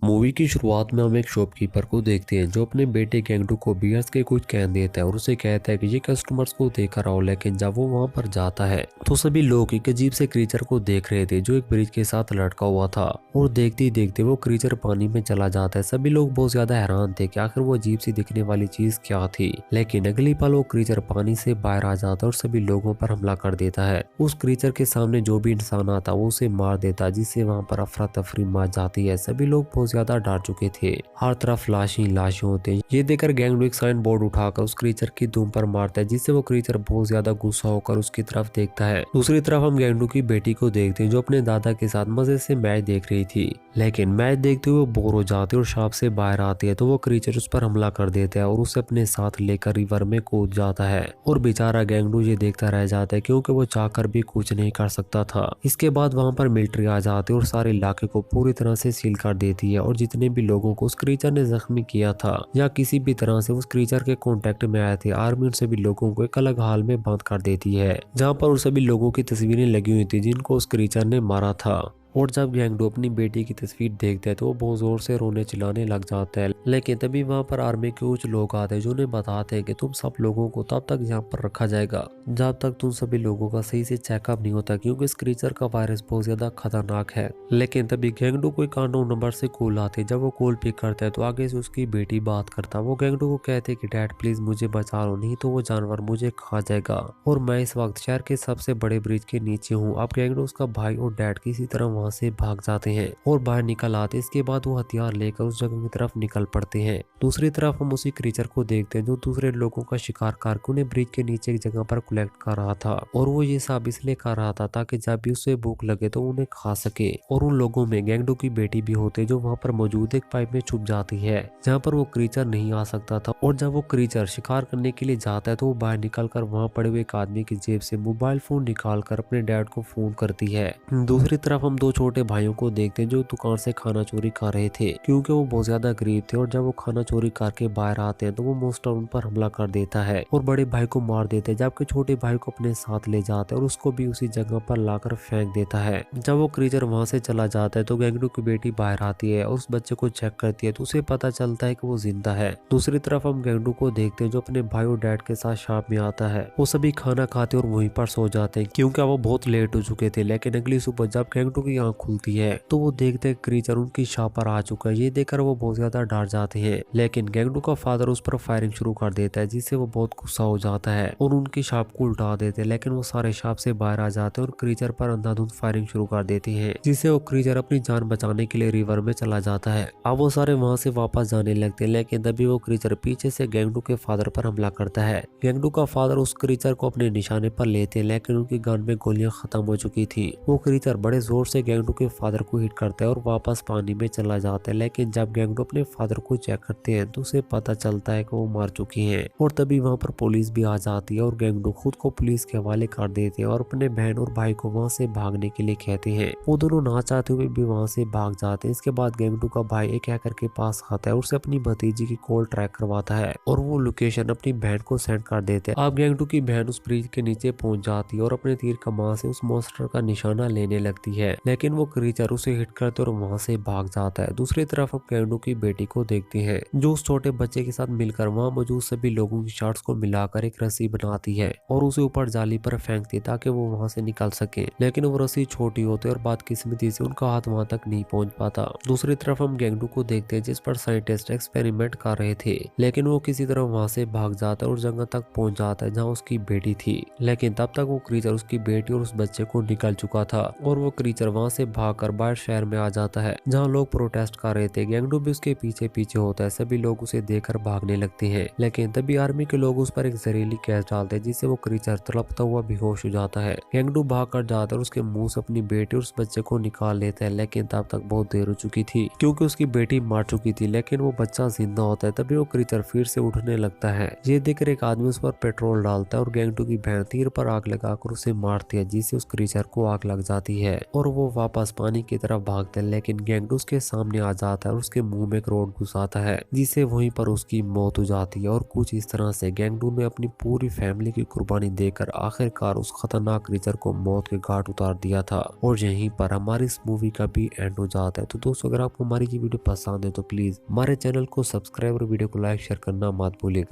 Movie की शुरुआत में हम एक शॉपकीपर को देखते हैं जो अपने बेटे गेंगडू को बियर्स के कुछ कैन देता है और उसे कहता है कि ये कस्टमर्स को देकर आओ। लेकिन जब वो वहां पर जाता है तो सभी लोग एक अजीब से क्रीचर को देख रहे थे जो एक ब्रिज के साथ लटका हुआ था और देखते ही देखते वो क्रीचर पानी में चला जाता है। सभी लोग बहुत ज्यादा हैरान थे कि आखिर वो अजीब सी दिखने वाली चीज क्या थी। लेकिन अगली पल वो क्रीचर पानी से बाहर आ जाता है और सभी लोगों पर हमला कर देता है। उस क्रीचर के सामने जो भी इंसान आता वो उसे मार देता जिससे वहां पर अफरा तफरी मच जाती है। सभी लोग बहुत ज्यादा डर चुके थे। हर तरफ लाशें लाशें होते हैं। ये देखकर गैंगडू एक साइन बोर्ड उठाकर उस क्रीचर की दुम पर मारता है जिससे वो क्रीचर बहुत ज्यादा गुस्सा होकर उसकी तरफ देखता है। दूसरी तरफ हम गैंगडू की बेटी को देखते हैं जो अपने दादा के साथ मजे से मैच देख रही थी। लेकिन मैच देखते हुए बोर हो जाती है और शॉप से बाहर आती है तो वो क्रीचर उस पर हमला कर देता है और उसे अपने साथ लेकर रिवर में कूद जाता है। और बेचारा गैंगडू ये देखता रह जाता है क्योंकि वो चाहकर भी कुछ नहीं कर सकता था। इसके बाद वहां पर मिलिट्री आ जाती है और सारे इलाके को पूरी तरह से सील कर देती है और जितने भी लोगों को उस क्रीचर ने जख्मी किया था या किसी भी तरह से उस क्रीचर के कांटेक्ट में आए थे, आर्मी उन सभी लोगों को एक अलग हाल में बंद कर देती है जहां पर उन सभी लोगों की तस्वीरें लगी हुई थी जिनको उस क्रीचर ने मारा था। और जब गैंगडू अपनी बेटी की तस्वीर देखता है तो वो बहुत जोर से रोने चिल्लाने लग जाता है। लेकिन तभी वहां पर आर्मी के कुछ लोग आते हैं जो उन्हें बताते हैं कि तुम सब लोगों को तब तक यहाँ पर रखा जाएगा जब तक तुम सभी लोगों का सही से चेकअप नहीं होता क्योंकि इस क्रीचर का वायरस बहुत ज्यादा खतरनाक है। लेकिन तभी गैंगडू को एक अननोन नंबर से कॉल आती है। जब वो कॉल पिक करता है तो आगे से उसकी बेटी बात करता है। वो गैंगडू को कहते हैं कि डैड प्लीज मुझे बचा लो नहीं तो वो जानवर मुझे खा जाएगा और मैं इस वक्त शहर के सबसे बड़े ब्रिज के नीचे हूँ। अब गैंगडू उसका भाई और डैड किसी तरह वहाँ से भाग जाते हैं और बाहर निकल आते। इसके बाद वो हथियार लेकर उस जगह की तरफ निकल पड़ते हैं। दूसरी तरफ हम उसी क्रीचर को देखते हैं जो दूसरे लोगों का शिकार करके उन्हें ब्रिज के नीचे एक जगह पर कलेक्ट कर रहा था और वो ये सब इसलिए कर रहा था ताकि जब भी उसे भूख लगे तो उन्हें खा सके। और उन लोगों में गैंगडू की बेटी भी होती जो वहाँ पर मौजूद एक पाइप में छुप जाती है जहाँ पर वो क्रीचर नहीं आ सकता था। और जब वो क्रीचर शिकार करने के लिए जाता है तो वो बाहर निकल कर वहाँ पड़े हुए एक आदमी की जेब से मोबाइल फोन निकाल कर अपने डैड को फोन करती है। दूसरी तरफ हम दो छोटे भाइयों को देखते हैं जो दुकान से खाना चोरी कर रहे थे क्योंकि वो बहुत ज्यादा गरीब थे। और जब वो खाना चोरी करके बाहर आते हैं तो वो मोस्टर उन पर हमला कर देता है और बड़े भाई को मार देते हैं जबकि छोटे भाई को अपने साथ ले जाते हैं और उसको भी उसी जगह पर लाकर फेंक देता है। जब वो क्रीचर वहां से चला जाता है तो गैंगडू की बेटी बाहर आती है और उस बच्चे को चेक करती है तो उसे पता चलता है कि वो जिंदा है। दूसरी तरफ हम गैंगडू को देखते हैं जो अपने भाई और डैड के साथ शॉप में आता है। वो सभी खाना खाते और वहीं पर सो जाते हैं क्योंकि वो बहुत लेट हो चुके थे। लेकिन अगली सुबह जब गैंगडू की आंख खुलती है तो वो देखते हैं क्रीचर उनकी शॉप पर आ चुका है। ये देखकर वो बहुत ज्यादा डर जाते हैं। लेकिन गैंगडू का फादर उस पर फायरिंग शुरू कर देता है जिससे वो बहुत गुस्सा हो जाता है और उनकी शॉप को उल्टा देते हैं। लेकिन वो सारे शॉप से बाहर आ जाते हैं और क्रीचर पर अंधाधुंध फायरिंग शुरू कर देते हैं जिससे वो क्रीचर अपनी जान बचाने के लिए रिवर में चला जाता है। अब वो सारे वहां से वापस जाने लगते हैं। लेकिन तभी वो क्रीचर पीछे से गैंगडू के फादर पर हमला करता है। गैंगडू का फादर उस क्रीचर को अपने निशाने पर लेते हैं लेकिन उनकी गन में गोलियां खत्म हो चुकी थी। वो क्रीचर बड़े जोर से गैंगडू के फादर को हिट करता है और वापस पानी में चला जाता है। लेकिन जब गैंगडू अपने फादर को चेक करते हैं तो उसे पता चलता है कि वो मार चुकी हैं। और तभी वहां पर पुलिस भी आ जाती है और गैंगडू खुद को पुलिस के हवाले कर देते हैं और अपने बहन और भाई को वहां से भागने के लिए कहते हैं। वो दोनों ना चाहते हुए भी वहां से भाग जाते हैं। इसके बाद गैंगडू का भाई एक हैकर के पास आता है और उसे अपनी भतीजी की कॉल ट्रैक करवाता है और वो लोकेशन अपनी बहन को सेंड कर देते हैं। अब गैंगडू की बहन उस ब्रिज के नीचे पहुंच जाती है और अपने तीर कमान से उस मॉन्स्टर का निशाना लेने लगती है। लेकिन वो क्रीचर उसे हिट करते और वहां से भाग जाता है। दूसरी तरफ हम गैंगडू की बेटी को देखते हैं जो उस छोटे बच्चे के साथ मिलकर वहां मौजूद सभी लोगों की शॉर्ट्स को मिलाकर एक रस्सी बनाती है और उसे ऊपर जाली पर फेंकती है ताकि वो वहां से निकल सके। लेकिन वो रस्सी छोटी होती है और बदकिस्मती से उनका हाथ वहां तक नहीं पहुंच पाता। दूसरी तरफ हम गैंगडू को देखते हैं जिस पर साइंटिस्ट एक्सपेरिमेंट कर रहे थे। लेकिन वो किसी तरह वहां से भाग जाता है और जगह तक पहुंच जाता है जहाँ उसकी बेटी थी। लेकिन तब तक वो क्रीचर उसकी बेटी और उस बच्चे को निकल चुका था और वो क्रीचर वहां से भागकर बाहर शहर में आ जाता है जहाँ लोग प्रोटेस्ट कर रहे थे। गैंगडू भी उसके पीछे पीछे होता है। सभी लोग उसे देखकर भागने लगते हैं। लेकिन तभी आर्मी के लोग उस पर एक जहरीली गैस डालते हैं जिससे वो क्रीचर तड़पता हुआ बेहोश हो जाता है। गैंगडू भाग कर जाता है और उसके मुंह से अपनी बेटी और उस बच्चे को निकाल लेता है। लेकिन तब तक बहुत देर हो चुकी थी क्योंकि उसकी बेटी मार चुकी थी। लेकिन वो बच्चा जिंदा होता है। तभी वो क्रीचर फिर से उठने लगता है। ये देखकर एक आदमी उस पर पेट्रोल डालता है और गैंगडू की बहन तीर पर आग लगाकर उसे मारती है जिससे उस क्रीचर को आग लग जाती है और वो वापस पानी की तरफ भागता है, लेकिन गैंगडू उसके सामने आ जाता है और उसके मुंह में एक रॉड घुसाता है, जिससे वहीं पर उसकी मौत हो जाती है। और कुछ इस तरह से गैंगडू ने अपनी पूरी फैमिली की कुर्बानी देकर आखिरकार उस खतरनाक क्रीचर को मौत के घाट उतार दिया था। और यहीं पर हमारी इस मूवी का भी एंड हो जाता है। तो दोस्तों, अगर आपको हमारी ये वीडियो पसंद है तो प्लीज हमारे चैनल को सब्सक्राइब और वीडियो को लाइक शेयर करना मत भूलिएगा।